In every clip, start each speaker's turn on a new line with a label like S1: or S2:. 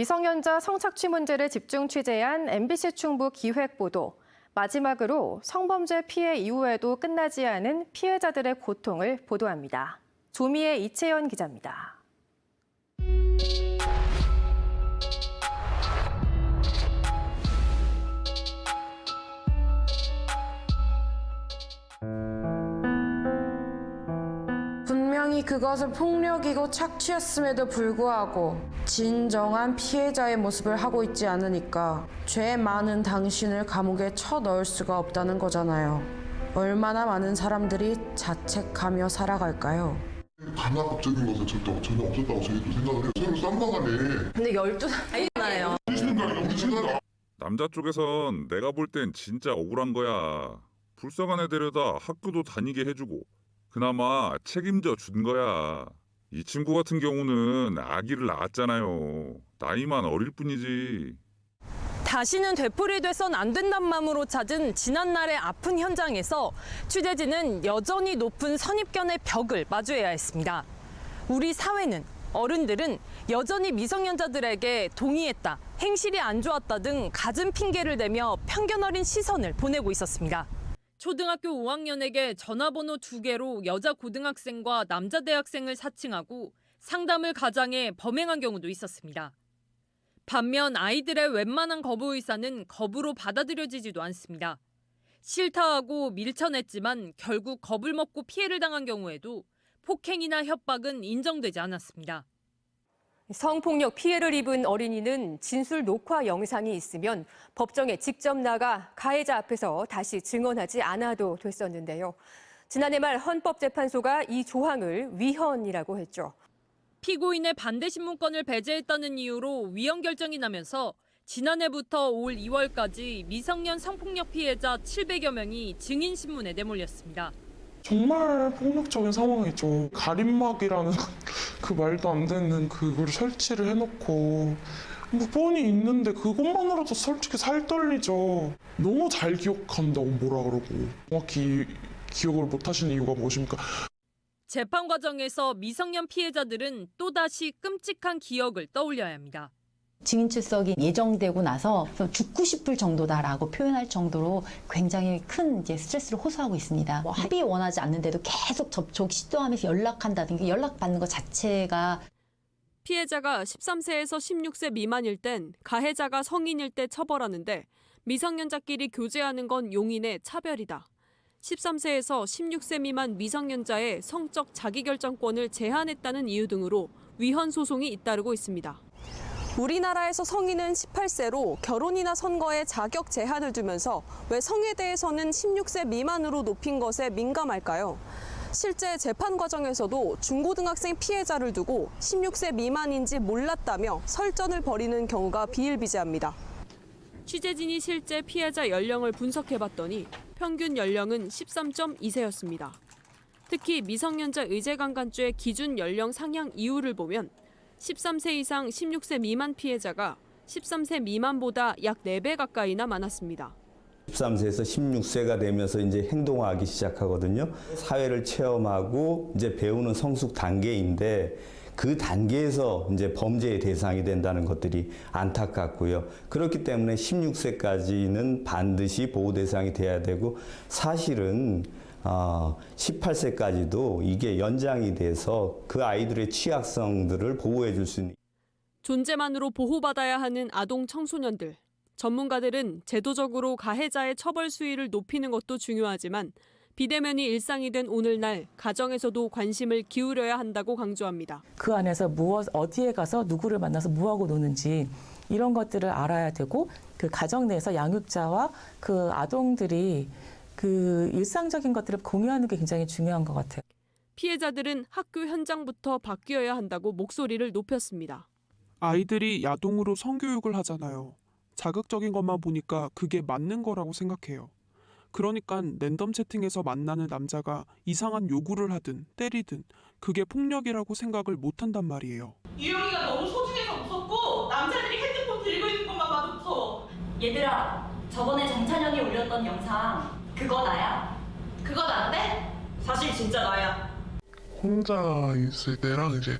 S1: 미성년자 성착취 문제를 집중 취재한 MBC 충북 기획보도. 마지막으로 성범죄 피해 이후에도 끝나지 않은 피해자들의 고통을 보도합니다. 조미의 이채연 기자입니다.
S2: 분명히 그것은 폭력이고 착취였음에도 불구하고 진정한 피해자의 모습을 하고 있지 않으니까 죄 많은 당신을 감옥에 쳐넣을 수가 없다는 거잖아요. 얼마나 많은 사람들이 자책하며 살아갈까요?
S3: 강압적인 것은 전혀 없었다고 저희도 생각을 해요. 서로 쌍방하네.
S4: 근데 12살이잖아요.
S5: 남자 쪽에선 내가 볼 땐 진짜 억울한 거야. 불쌍한 애 데려다 학교도 다니게 해주고 그나마 책임져 준 거야. 이 친구 같은 경우는 아기를 낳았잖아요. 나이만 어릴 뿐이지.
S4: 다시는 되풀이돼선 안 된다는 마음으로 찾은 지난날의 아픈 현장에서 취재진은 여전히 높은 선입견의 벽을 마주해야 했습니다. 우리 사회는, 어른들은 여전히 미성년자들에게 동의했다, 행실이 안 좋았다 등 갖은 핑계를 대며 편견 어린 시선을 보내고 있었습니다. 초등학교 5학년에게 전화번호 2개로 여자 고등학생과 남자 대학생을 사칭하고 상담을 가장해 범행한 경우도 있었습니다. 반면 아이들의 웬만한 거부 의사는 거부로 받아들여지지도 않습니다. 싫다 하고 밀쳐냈지만 결국 겁을 먹고 피해를 당한 경우에도 폭행이나 협박은 인정되지 않았습니다.
S6: 성폭력 피해를 입은 어린이는 진술 녹화 영상이 있으면 법정에 직접 나가 가해자 앞에서 다시 증언하지 않아도 됐었는데요. 지난해 말 헌법재판소가 이 조항을 위헌이라고 했죠.
S4: 피고인의 반대 신문권을 배제했다는 이유로 위헌 결정이 나면서 지난해부터 올 2월까지 미성년 성폭력 피해자 700여 명이 증인 신문에 내몰렸습니다.
S7: 정말 폭력적인 상황이죠. 가림막이라는 그 말도 안 되는 그걸 설치를 해놓고 뭐 뻔히 있는데 그것만으로도 솔직히 살 떨리죠. 너무 잘 기억한다고 뭐라 그러고 정확히 기억을 못 하시는 이유가 무엇입니까?
S4: 재판 과정에서 미성년 피해자들은 또다시 끔찍한 기억을 떠올려야 합니다.
S8: 증인 출석이 예정되고 나서 죽고 싶을 정도다라고 표현할 정도로 굉장히 큰 스트레스를 호소하고 있습니다. 합의 원하지 않는데도 계속 접촉 시도하면서 연락한다든가 연락받는 것 자체가
S9: 피해자가 13세에서 16세 미만일 땐 가해자가 성인일 때 처벌하는데 미성년자끼리 교제하는 건 용인의 차별이다. 13세에서 16세 미만 미성년자의 성적 자기결정권을 제한했다는 이유 등으로 위헌 소송이 잇따르고 있습니다.
S10: 우리나라에서 성인은 18세로 결혼이나 선거에 자격 제한을 두면서 왜 성에 대해서는 16세 미만으로 높인 것에 민감할까요? 실제 재판 과정에서도 중고등학생 피해자를 두고 16세 미만인지 몰랐다며 설전을 벌이는 경우가 비일비재합니다.
S9: 취재진이 실제 피해자 연령을 분석해봤더니 평균 연령은 13.2세였습니다. 특히 미성년자 의제강간죄의 기준 연령 상향 이유를 보면 13세 이상 16세 미만 피해자가 13세 미만보다 약 4배 가까이나 많았습니다.
S11: 13세에서 16세가 되면서 이제 행동하기 시작하거든요. 사회를 체험하고 이제 배우는 성숙 단계인데 그 단계에서 이제 범죄의 대상이 된다는 것들이 안타깝고요. 그렇기 때문에 16세까지는 반드시 보호 대상이 돼야 되고 사실은 18세까지도 이게 연장이 돼서 그 아이들의 취약성들을 보호해 줄 수 있는
S9: 존재만으로 보호받아야 하는 아동 청소년들. 전문가들은 제도적으로 가해자의 처벌 수위를 높이는 것도 중요하지만 비대면이 일상이 된 오늘날 가정에서도 관심을 기울여야 한다고 강조합니다.
S12: 그 안에서 어디에 가서 누구를 만나서 뭐하고 노는지 이런 것들을 알아야 되고 그 가정 내에서 양육자와 그 아동들이 그 일상적인 것들을 공유하는 게 굉장히 중요한 것 같아요.
S9: 피해자들은 학교 현장부터 바뀌어야 한다고 목소리를 높였습니다.
S7: 아이들이 야동으로 성교육을 하잖아요. 자극적인 것만 보니까 그게 맞는 거라고 생각해요. 그러니까 랜덤 채팅에서 만나는 남자가 이상한 요구를 하든 때리든 그게 폭력이라고 생각을 못한단 말이에요.
S13: 유영이가 너무 소중해서 무섭고 남자들이 핸드폰 들고 있는 것만 봐도 무서워.
S14: 얘들아, 저번에 정찬현이 올렸던 영상 그거 나야.
S13: 그거 나인데? 사실 진짜 나야.
S7: 혼자 있을 때랑 이제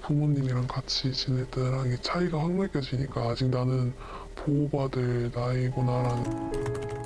S7: 부모님이랑 같이 지낼 때랑 이 차이가 확 느껴지니까 아직 나는 보호받을 나이구나라는.